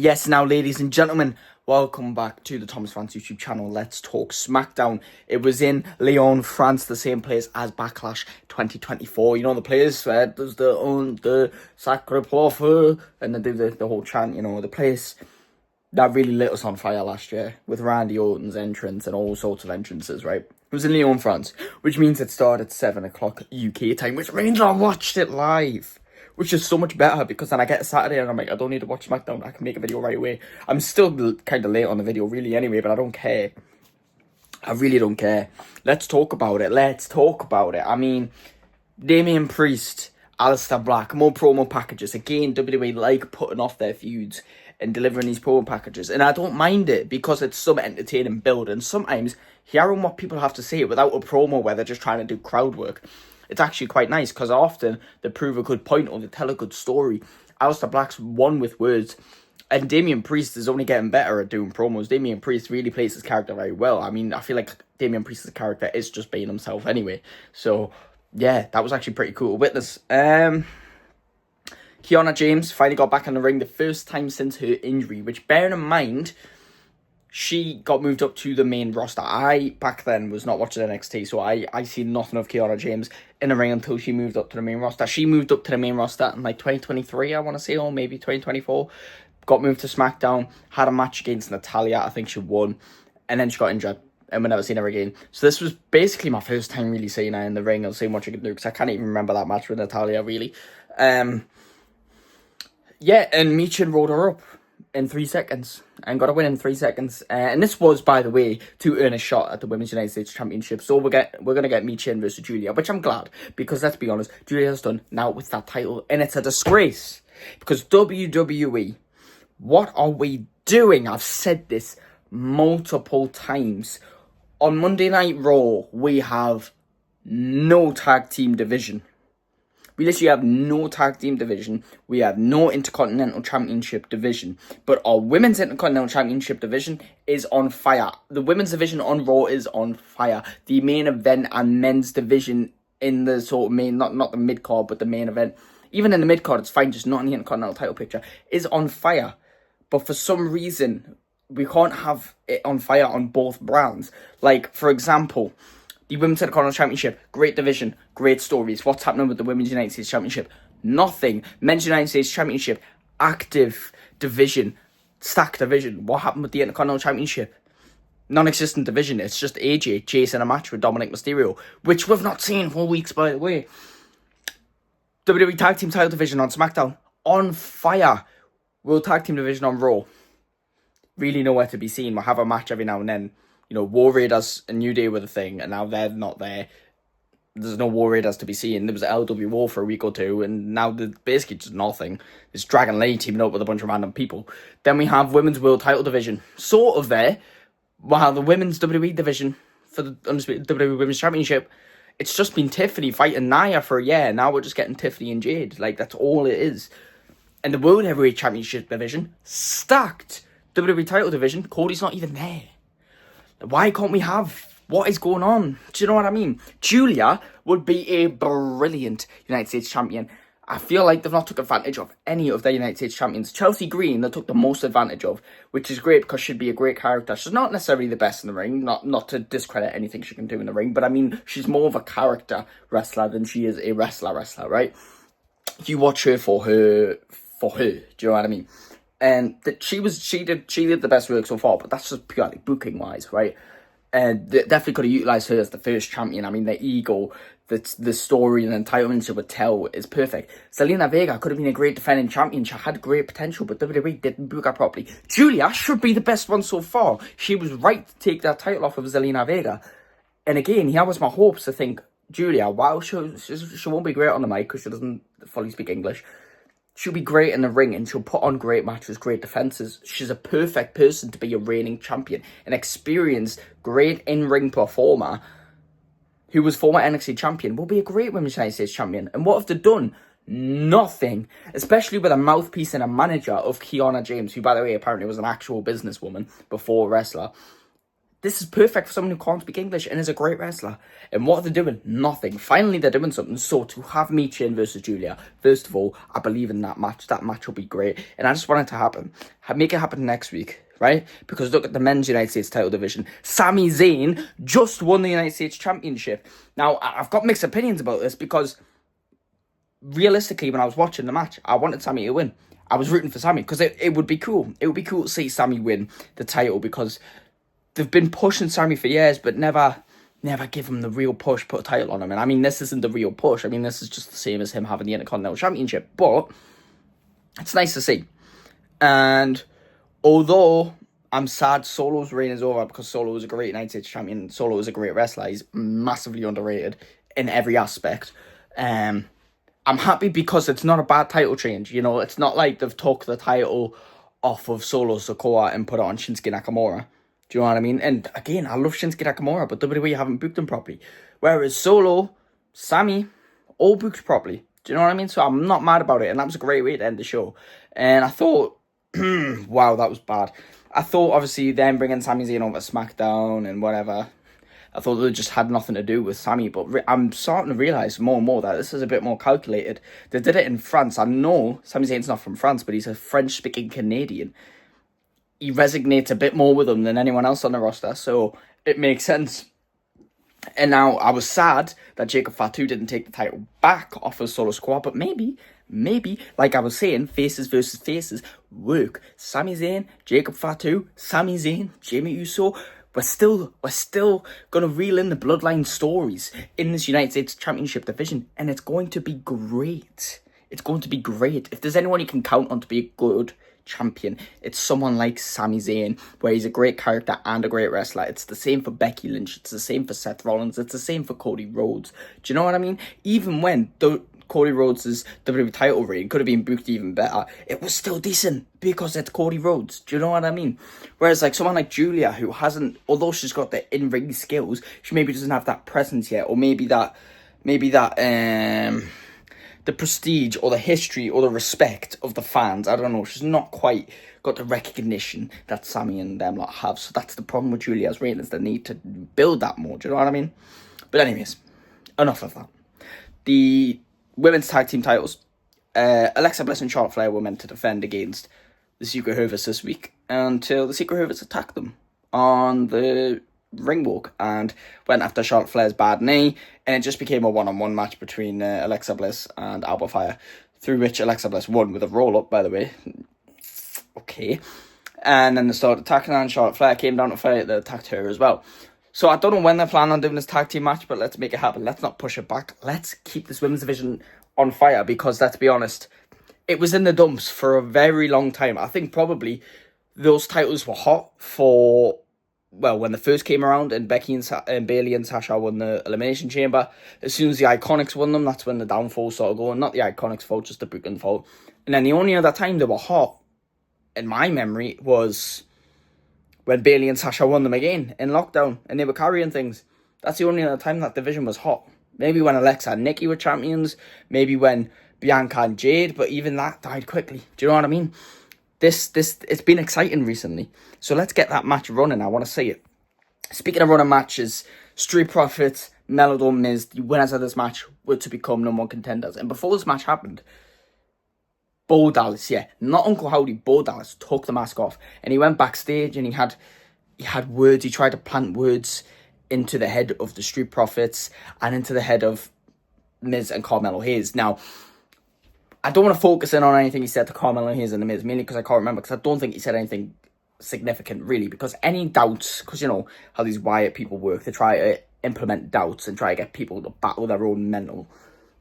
Yes, now, ladies and gentlemen, welcome back to the Thomas France YouTube channel. Let's talk Smackdown. It was in Lyon, France, the same place as Backlash 2024. You know, the place where there's the Sacre Professeur, and they do the whole chant, you know, the place that really lit us on fire last year with Randy Orton's entrance and all sorts of entrances, right? It was in Lyon, France, which means it started at 7 o'clock UK time, which means I watched it live. Which is so much better, because then I get a Saturday and I'm like, I don't need to watch SmackDown. I can make a video right away. I'm still kind of late on the video, really, anyway, but I don't care. I really don't care. Let's talk about it. I mean, Damian Priest, Aleister Black, more promo packages. Again, WWE like putting off their feuds and delivering these promo packages. And I don't mind it, because it's some entertaining build. And sometimes hearing what people have to say without a promo where they're just trying to do crowd work, it's actually quite nice, because often they prove a good point or they tell a good story. Aleister Black's won with words, and Damian Priest is only getting better at doing promos. Damian Priest really plays his character very well. I mean, I feel like Damian Priest's character is just being himself anyway. So, yeah, that was actually pretty cool to witness. Kiana James finally got back in the ring the first time since her injury, which, bearing in mind, she got moved up to the main roster. I, back then, was not watching NXT, so I seen nothing of Kiana James in the ring until she moved up to the main roster. She moved up to the main roster in, like, 2023, I want to say, or maybe 2024. Got moved to SmackDown, had a match against Natalya. I think she won, and then she got injured, and we never seen her again. So this was basically my first time really seeing her in the ring and seeing what she could do, because I can't even remember that match with Natalya, really. Yeah, and Michin rolled her up in 3 seconds and got a win in 3 seconds, and this was, by the way, to earn a shot at the Women's United States Championship. So we're gonna get Michin versus Julia, which I'm glad, because let's be honest, Julia's done now with that title, and it's a disgrace, because WWE, what are we doing? I've said this multiple times. On Monday Night Raw, we have no tag team division. We literally have no tag team division. We have no Intercontinental Championship division. But our Women's Intercontinental Championship division is on fire. The Women's division on Raw is on fire. The main event and men's division in the sort of main, not the mid-card, but the main event. Even in the mid-card, it's fine, just not in the Intercontinental title picture, is on fire. But for some reason, we can't have it on fire on both brands. Like, for example, the Women's Intercontinental Championship, great division, great stories. What's happening with the Women's United States Championship? Nothing. Men's United States Championship, active division, stacked division. What happened with the Intercontinental Championship? Non-existent division. It's just AJ chasing a match with Dominic Mysterio, which we've not seen for weeks, by the way. WWE Tag Team title division on SmackDown, on fire. World Tag Team division on Raw, really nowhere to be seen. We'll have a match every now and then. You know, War Raiders and New Day were the thing, and now they're not there. There's no War Raiders to be seen. There was LWO for a week or two, and now there's basically just nothing. There's Dragon Lee teaming up with a bunch of random people. Then we have Women's World Title Division, sort of there. While the Women's WWE Division for the Undisputed WWE Women's Championship, it's just been Tiffany fighting Nia for a year. Now we're just getting Tiffany and Jade. Like, that's all it is. And the World Heavyweight Championship division, stacked. WWE title division, Cody's not even there. Why can't we have? What is going on? Do you know what I mean? Julia would be a brilliant United States champion. I feel like they've not took advantage of any of their United States champions. Chelsea Green, they took the most advantage of, which is great, because she'd be a great character. She's not necessarily the best in the ring, not to discredit anything she can do in the ring, but I mean, she's more of a character wrestler than she is a wrestler, right? You watch her for her, do you know what I mean? And that she did the best work so far, but that's just purely booking wise, right? And they definitely could have utilised her as the first champion. I mean, the ego, the story and entitlement she would tell is perfect. Zelina Vega could have been a great defending champion. She had great potential, but WWE didn't book her properly. Julia should be the best one so far. She was right to take that title off of Zelina Vega. And again, here was my hopes to think, Julia, while she won't be great on the mic because she doesn't fully speak English, she'll be great in the ring, and she'll put on great matches, great defenses. She's a perfect person to be a reigning champion. An experienced, great in-ring performer who was former NXT champion will be a great Women's United States champion. And what have they done? Nothing. Especially with a mouthpiece and a manager of Kiana James, who, by the way, apparently was an actual businesswoman before a wrestler. This is perfect for someone who can't speak English and is a great wrestler. And what are they doing? Nothing. Finally, they're doing something. So to have Michin versus Julia, first of all, I believe in that match. That match will be great. And I just want it to happen. Make it happen next week, right? Because look at the men's United States title division. Sami Zayn just won the United States Championship. Now, I've got mixed opinions about this because realistically, when I was watching the match, I wanted Sami to win. I was rooting for Sami because it would be cool. It would be cool to see Sami win the title because they've been pushing Sami for years, but never give him the real push, put a title on him. And I mean, this isn't the real push. I mean, this is just the same as him having the Intercontinental Championship. But it's nice to see. And although I'm sad Solo's reign is over because Solo was a great United States champion, Solo was a great wrestler. He's massively underrated in every aspect. I'm happy because it's not a bad title change. You know, it's not like they've took the title off of Solo Sikoa and put it on Shinsuke Nakamura. Do you know what I mean? And again, I love Shinsuke Nakamura, but WWE haven't booked him properly. Whereas Solo, Sami, all booked properly. Do you know what I mean? So I'm not mad about it. And that was a great way to end the show. And I thought, wow, that was bad. I thought, obviously, them bringing Sami Zayn over SmackDown and whatever, I thought they just had nothing to do with Sami. But I'm starting to realise more and more that this is a bit more calculated. They did it in France. I know Sami Zayn's not from France, but he's a French-speaking Canadian. He resonates a bit more with them than anyone else on the roster, so it makes sense. And now I was sad that Jacob Fatu didn't take the title back off of Solo Squad, but maybe, like I was saying, faces versus faces work. Sami Zayn, Jacob Fatu, Sami Zayn, Jimmy Uso. We're still gonna reel in the bloodline stories in this United States Championship division, and it's going to be great. It's going to be great. If there's anyone you can count on to be a good champion, it's someone like Sami Zayn, where he's a great character and a great wrestler. It's the same for Becky Lynch, it's the same for Seth Rollins, it's the same for Cody Rhodes. Do you know what I mean? Even when Cody Rhodes' WWE title reign could have been booked even better, it was still decent because it's Cody Rhodes. Do you know what I mean? Whereas like someone like Julia, who hasn't, although she's got the in-ring skills, she maybe doesn't have that presence yet, or maybe that the prestige or the history or the respect of the fans. I don't know. She's not quite got the recognition that Sami and them lot have. So that's the problem with Julia's reign, is they need to build that more. Do you know what I mean? But anyways, enough of that. The women's tag team titles. Alexa Bliss and Charlotte Flair were meant to defend against the Secret Service this week until the Secret Service attacked them on the ring walk and went after Charlotte Flair's bad knee, and it just became a one-on-one match between Alexa Bliss and Alba Fire, through which Alexa Bliss won with a roll-up, by the way. Okay. And then they started attacking her, and Charlotte Flair came down to fight. They attacked her as well. So I don't know when they're planning on doing this tag team match, but let's make it happen. Let's not push it back. Let's keep this women's division on fire, because let's be honest, it was in the dumps for a very long time. I think probably those titles were hot for, well, when they first came around and Becky and Bayley and Sasha won the Elimination Chamber. As soon as the Iconics won them, that's when the downfall started going. Not the Iconics' fault, just the Brooklyn fault. And then the only other time they were hot, in my memory, was when Bayley and Sasha won them again in lockdown and they were carrying things. That's the only other time that division was hot. Maybe when Alexa and Nikki were champions, maybe when Bianca and Jade, but even that died quickly. Do you know what I mean? This it's been exciting recently. So let's get that match running. I want to see it. Speaking of running matches, Street Profits, Melodome, Miz, the winners of this match were to become number one contenders. And before this match happened, Bo Dallas, not Uncle Howdy, Bo Dallas took the mask off and he went backstage and he had words. He tried to plant words into the head of the Street Profits and into the head of Miz and Carmelo Hayes. Now, I don't want to focus in on anything he said to Carmelo Hayes and the Miz, mainly because I can't remember, because I don't think he said anything significant, really, because any doubts, because you know how these Wyatt people work, they try to implement doubts and try to get people to battle their own mental.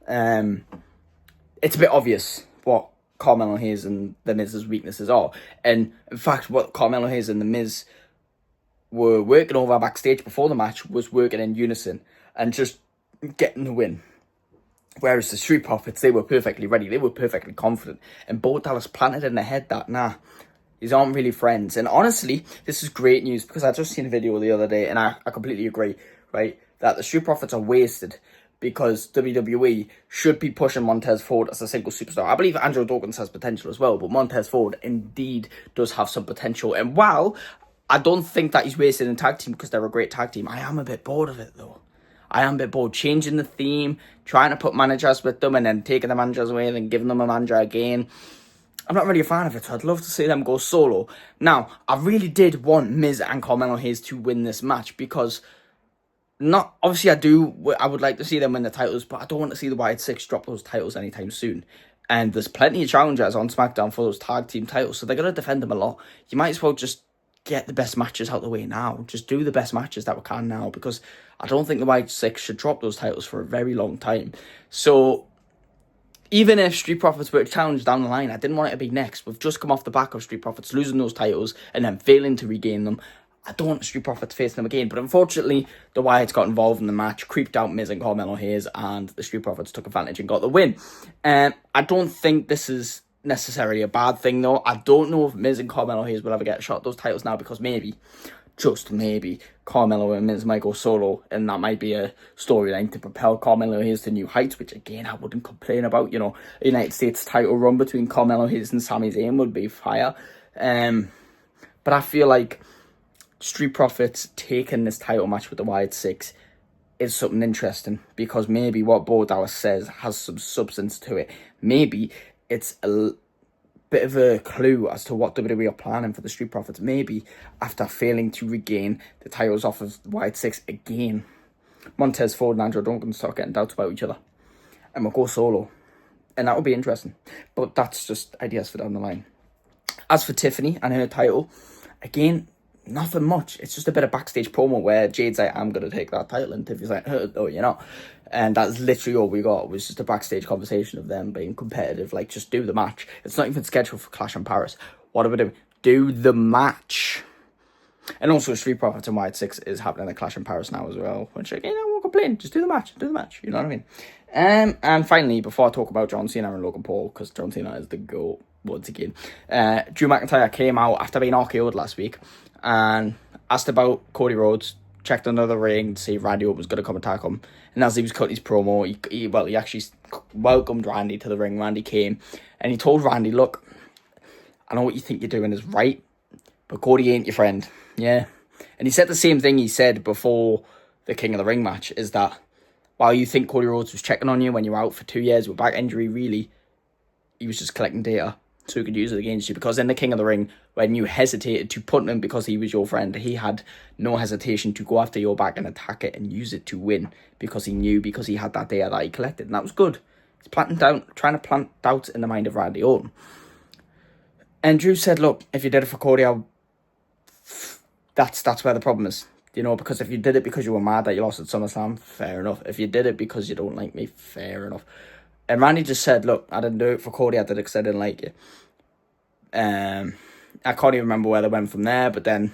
It's a bit obvious what Carmelo Hayes and the Miz's weaknesses are, and in fact, what Carmelo Hayes and the Miz were working over backstage before the match was working in unison and just getting the win. Whereas the Street Profits, they were perfectly ready. They were perfectly confident. And Bo Dallas planted in their head that, nah, these aren't really friends. And honestly, this is great news, because I just seen a video the other day and I completely agree, right? That the Street Profits are wasted, because WWE should be pushing Montez Ford as a single superstar. I believe Angelo Dawkins has potential as well, but Montez Ford indeed does have some potential. And while I don't think that he's wasting a tag team because they're a great tag team. I am a bit bored of it, though. I am a bit bored. Changing the theme, trying to put managers with them, and then taking the managers away, and then giving them a manager again. I'm not really a fan of it, so I'd love to see them go solo. Now, I really did want Miz and Carmelo Hayes to win this match because obviously I would like to see them win the titles, but I don't want to see the Wyatt Six drop those titles anytime soon. And there's plenty of challengers on SmackDown for those tag team titles, so they're going to defend them a lot. You might as well just get the best matches out of the way now. Just do the best matches that we can now, because I don't think the Wyatt Six should drop those titles for a very long time. So even if Street Profits were challenged down the line, I didn't want it to be next. We've just come off the back of Street Profits losing those titles and then failing to regain them. I don't want Street Profits facing them again. But unfortunately, the Wyatts got involved in the match, creeped out Miz and Carmelo Hayes, and the Street Profits took advantage and got the win. I don't think this is necessarily a bad thing, though. I don't know if Miz and Carmelo Hayes will ever get a shot at those titles now, because maybe, just maybe, Carmelo and Miz might go solo, and that might be a storyline to propel Carmelo Hayes to new heights, which again I wouldn't complain about. You know, a United States title run between Carmelo Hayes and Sami Zayn would be fire. But I feel like Street Profits taking this title match with the Wyatt Six is something interesting, because maybe what Bo Dallas says has some substance to it. Maybe it's a bit of a clue as to what WWE are planning for the Street Profits. Maybe after failing to regain the titles off of Wyatt Six again, Montez Ford and Andrew Duncan start getting doubts about each other, and we'll go solo, and that would be interesting. But that's just ideas for down the line. As for Tiffany and her title, again, nothing much. It's just a bit of backstage promo where Jade's like, I'm going to take that title, and Tiffany's like, oh, you're not. And that's literally all we got. It was just a backstage conversation of them being competitive. Like, just do the match. It's not even scheduled for Clash in Paris. What are we doing? Do the match. And also, Street Profits and Wyatt Six is happening at Clash in Paris now as well. Which, again, I won't complain. Just do the match. Do the match. You know what I mean? And finally, before I talk about John Cena and Logan Paul, because John Cena is the GOAT once again, Drew McIntyre came out after being RKO'd last week and asked about Cody Rhodes, checked under the ring to see if Randy Orton was going to come attack him. And as he was cutting his promo, he actually welcomed Randy to the ring. Randy came and he told Randy, look, I know what you think you're doing is right, but Cody ain't your friend. Yeah. And he said the same thing he said before the King of the Ring match, is that while you think Cody Rhodes was checking on you when you were out for 2 years with back injury, really, he was just collecting data so he could use it against you. Because in the King of the Ring, when you hesitated to put him because he was your friend, he had no hesitation to go after your back and attack it and use it to win, because he knew, because he had that data that he collected, and that was good. He's trying to plant doubt in the mind of Randy Orton. And Drew said, look, if you did it for Cody, that's where the problem is. You know, because if you did it because you were mad that you lost at SummerSlam, fair enough. If you did it because you don't like me, fair enough. And Randy just said, look, I didn't do it for Cody, I did it because I didn't like you. I can't even remember where they went from there, but then,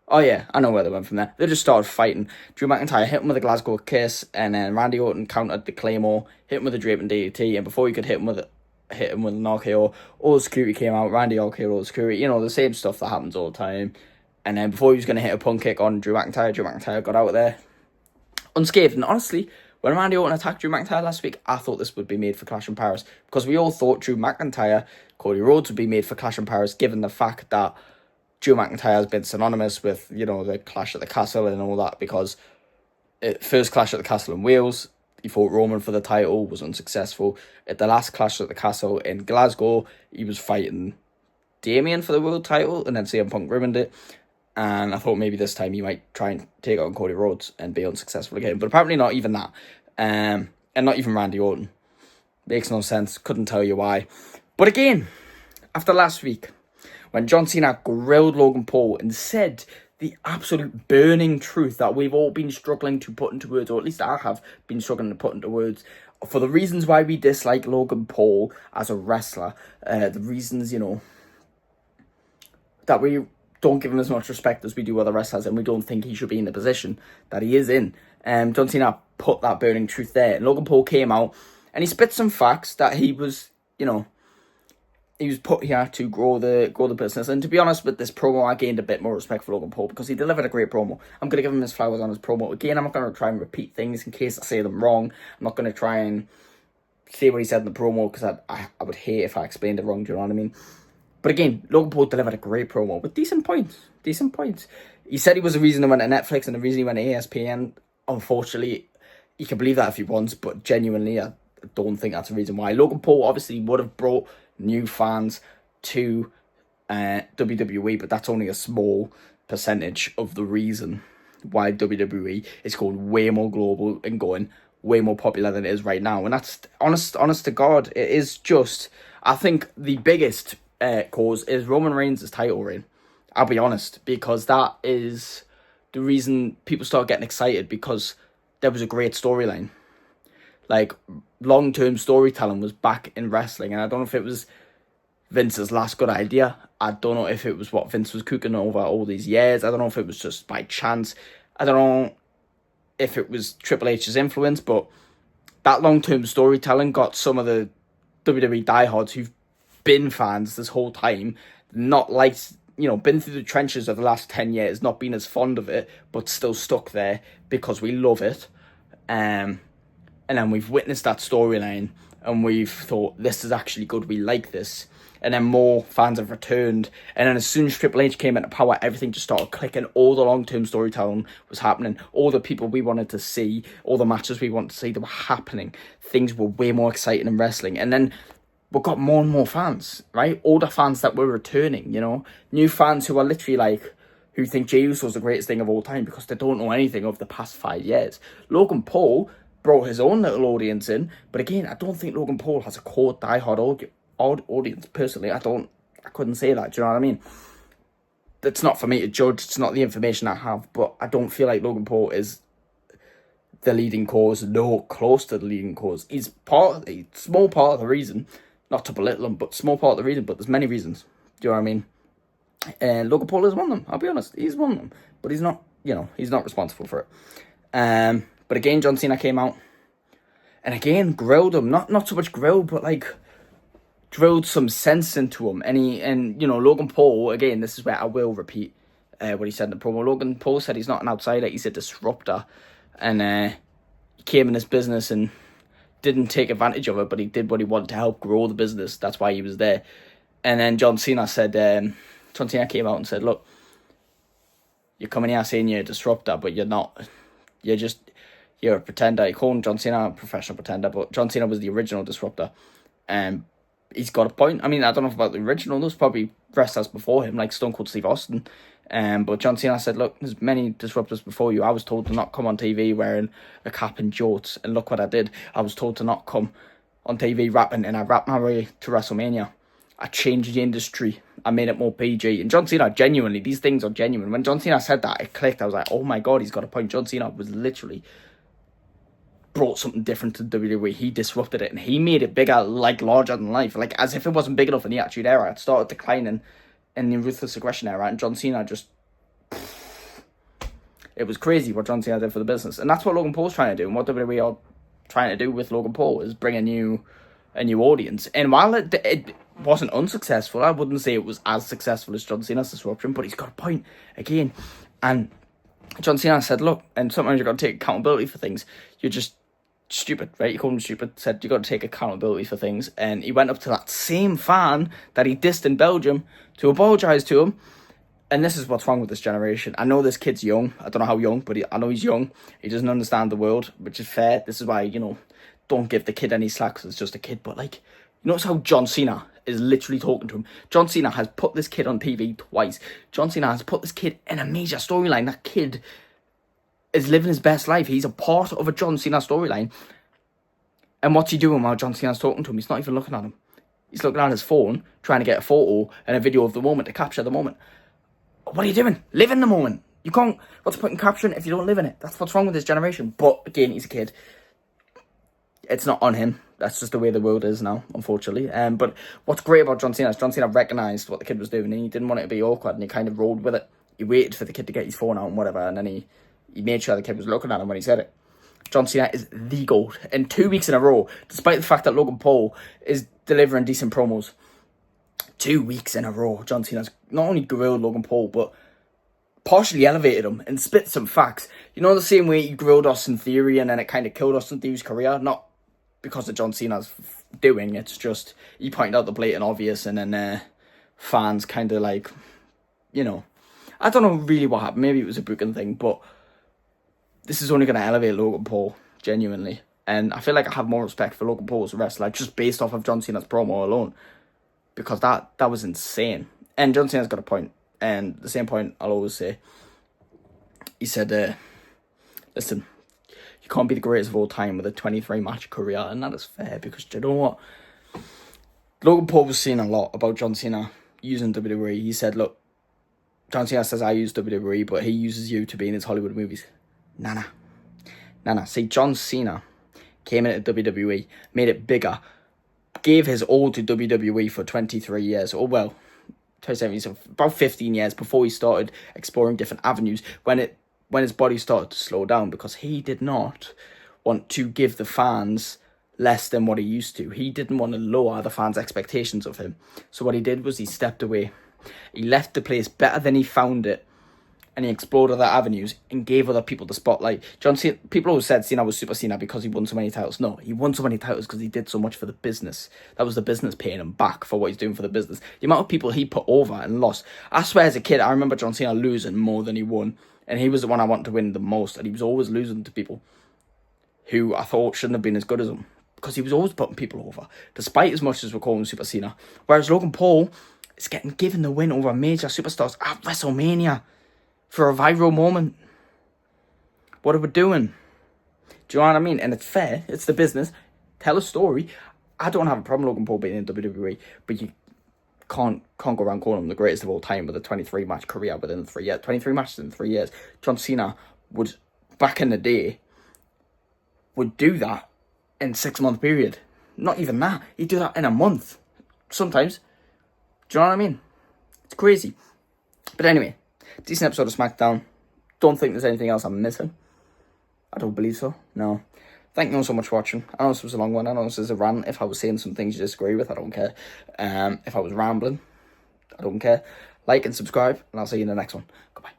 oh yeah, I know where they went from there. They just started fighting. Drew McIntyre hit him with a Glasgow kiss, and then Randy Orton countered the Claymore, hit him with a draping DDT, and before he could hit him with an RKO, all the security came out, Randy RKO'd all the security, you know, the same stuff that happens all the time. And then before he was going to hit a punt kick on Drew McIntyre got out there unscathed. And honestly, when Randy Orton attacked Drew McIntyre last week, I thought this would be made for Clash in Paris, because we all thought Drew McIntyre, Cody Rhodes would be made for Clash in Paris, given the fact that Drew McIntyre has been synonymous with, you know, the Clash at the Castle and all that, because first Clash at the Castle in Wales, he fought Roman for the title, was unsuccessful. At the last Clash at the Castle in Glasgow, he was fighting Damien for the world title, and then CM Punk ruined it. And I thought maybe this time he might try and take on Cody Rhodes and be unsuccessful again. But apparently not even that. And not even Randy Orton. Makes no sense. Couldn't tell you why. But again, after last week, when John Cena grilled Logan Paul and said the absolute burning truth that we've all been struggling to put into words, or at least I have been struggling to put into words, for the reasons why we dislike Logan Paul as a wrestler, the reasons, you know, that we don't give him as much respect as we do other wrestlers, and we don't think he should be in the position that he is in. John Cena put that burning truth there, and Logan Paul came out and he spit some facts that he was, you know, he was put here to grow the business. And to be honest, with this promo, I gained a bit more respect for Logan Paul because he delivered a great promo. I'm going to give him his flowers on his promo. Again, I'm not going to try and repeat things in case I say them wrong. I'm not going to try and say what he said in the promo, because I would hate if I explained it wrong. Do you know what I mean? But again, Logan Paul delivered a great promo with decent points. He said he was the reason he went to Netflix and the reason he went to ESPN. Unfortunately, you can believe that if he wants, but genuinely, I don't think that's the reason why. Logan Paul obviously would have brought new fans to WWE, but that's only a small percentage of the reason why WWE is going way more global and going way more popular than it is right now. And that's honest to God, it is just, I think the biggest cause is Roman Reigns' title reign. I'll be honest, because that is the reason people start getting excited, because there was a great storyline. Like, long-term storytelling was back in wrestling, and I don't know if it was Vince's last good idea. I don't know if it was what Vince was cooking over all these years. I don't know if it was just by chance. I don't know if it was Triple H's influence, but that long-term storytelling got some of the WWE diehards who've been fans this whole time, not liked, been through the trenches of the last 10 years, not been as fond of it, but still stuck there because we love it. And then we've witnessed that storyline and we've thought, this is actually good, we like this. And then more fans have returned. And then as soon as Triple H came into power, everything just started clicking. All the long-term storytelling was happening. All the people we wanted to see, all the matches we wanted to see, they were happening. Things were way more exciting in wrestling. And then we got more and more fans, right? Older fans that were returning, New fans who are literally like, who think Jey Uso was the greatest thing of all time because they don't know anything of the past 5 years. Logan Paul brought his own little audience in. But again, I don't think Logan Paul has a core diehard audience. Personally, I couldn't say that. Do you know what I mean? It's not for me to judge. It's not the information I have. But I don't feel like Logan Paul is the leading cause. No, close to the leading cause. He's small part of the reason. Not to belittle him, but small part of the reason. But there's many reasons. Do you know what I mean? And Logan Paul is one of them. I'll be honest, he's one of them. But he's not. He's not responsible for it. But again, John Cena came out and again grilled him. Not so much grilled, but like drilled some sense into him. And Logan Paul, again, this is where I will repeat what he said in the promo. Logan Paul said he's not an outsider, he's a disruptor. And he came in this business and didn't take advantage of it, but he did what he wanted to help grow the business. That's why he was there. And then John Cena came out and said, look, you're coming here saying you're a disruptor, but you're not. You're a pretender. You call John Cena a professional pretender, but John Cena was the original disruptor. He's got a point. I mean, I don't know about the original. There's probably wrestlers before him, like Stone Cold Steve Austin. But John Cena said, look, there's many disruptors before you. I was told to not come on TV wearing a cap and jorts, and look what I did. I was told to not come on TV rapping, and I rapped my way to WrestleMania. I changed the industry. I made it more PG. And John Cena, genuinely, these things are genuine. When John Cena said that, it clicked. I was like, oh my God, he's got a point. John Cena was literally brought something different to WWE. He disrupted it and he made it bigger, like larger than life. Like as if it wasn't big enough in the Attitude Era. It started declining in the Ruthless Aggression Era, and John Cena just... It was crazy what John Cena did for the business. And that's what Logan Paul's trying to do. And what WWE are trying to do with Logan Paul is bring a new audience. And while it wasn't unsuccessful, I wouldn't say it was as successful as John Cena's disruption, but he's got a point again. And John Cena said, look, and sometimes you've got to take accountability for things. You're just stupid, right? He called him stupid, said you got to take accountability for things. And he went up to that same fan that he dissed in Belgium to apologise to him. And this is what's wrong with this generation. I know this kid's young. I don't know how young, but I know he's young. He doesn't understand the world, which is fair. This is why, don't give the kid any slack because it's just a kid. But notice how John Cena is literally talking to him. John Cena has put this kid on TV twice. John Cena has put this kid in a major storyline. That kid is living his best life. He's a part of a John Cena storyline. And what's he doing while John Cena's talking to him? He's not even looking at him. He's looking at his phone, trying to get a photo and a video of the moment to capture the moment. What are you doing? Live in the moment. You can't... What's the point in capturing if you don't live in it? That's what's wrong with this generation. But, again, he's a kid. It's not on him. That's just the way the world is now, unfortunately. But what's great about John Cena is John Cena recognised what the kid was doing and he didn't want it to be awkward and he kind of rolled with it. He waited for the kid to get his phone out and whatever, and then he made sure the kid was looking at him when he said it. John Cena is the GOAT. And 2 weeks in a row, despite the fact that Logan Paul is delivering decent promos, 2 weeks in a row, John Cena's not only grilled Logan Paul, but partially elevated him and spit some facts. The same way he grilled Austin Theory and then it kind of killed Austin Theory's career? Not because of John Cena's doing, it's just he pointed out the blatant obvious and then fans kind of like, you know, I don't know really what happened. Maybe it was a booking thing, but this is only going to elevate Logan Paul, genuinely. And I feel like I have more respect for Logan Paul as a wrestler, just based off of John Cena's promo alone. Because that was insane. And John Cena's got a point. And the same point I'll always say. He said, listen, you can't be the greatest of all time with a 23-match career. And that is fair, because do you know what? Logan Paul was saying a lot about John Cena using WWE. He said, look, John Cena says I use WWE, but he uses you to be in his Hollywood movies. Nah. See, John Cena came into WWE, made it bigger, gave his all to WWE for 23 years. Oh, well, 27 years, about 15 years before he started exploring different avenues when his body started to slow down, because he did not want to give the fans less than what he used to. He didn't want to lower the fans' expectations of him. So what he did was he stepped away. He left the place better than he found it, and he explored other avenues and gave other people the spotlight. John Cena, people always said Cena was Super Cena because he won so many titles. No, he won so many titles because he did so much for the business. That was the business paying him back for what he's doing for the business. The amount of people he put over and lost. I swear, as a kid, I remember John Cena losing more than he won. And he was the one I wanted to win the most. And he was always losing to people who I thought shouldn't have been as good as him, because he was always putting people over, despite as much as we're calling him Super Cena. Whereas Logan Paul is getting given the win over major superstars at WrestleMania for a viral moment. What are we doing? Do you know what I mean? And it's fair. It's the business. Tell a story. I don't have a problem Logan Paul being in WWE, but you can't go around calling him the greatest of all time with a 23-match career within 3 years. 23 matches in 3 years. John Cena would, back in the day, would do that in 6-month period. Not even that. He'd do that in a month. Sometimes. Do you know what I mean? It's crazy. But anyway, decent episode of Smackdown. Don't think there's anything else I'm missing. I don't believe so. No. Thank you all so much for watching. I know this was a long one. I know this is a rant. If I was saying some things you disagree with, I don't care. If I was rambling, I don't care. Like and subscribe, and I'll see you in the next one. Goodbye.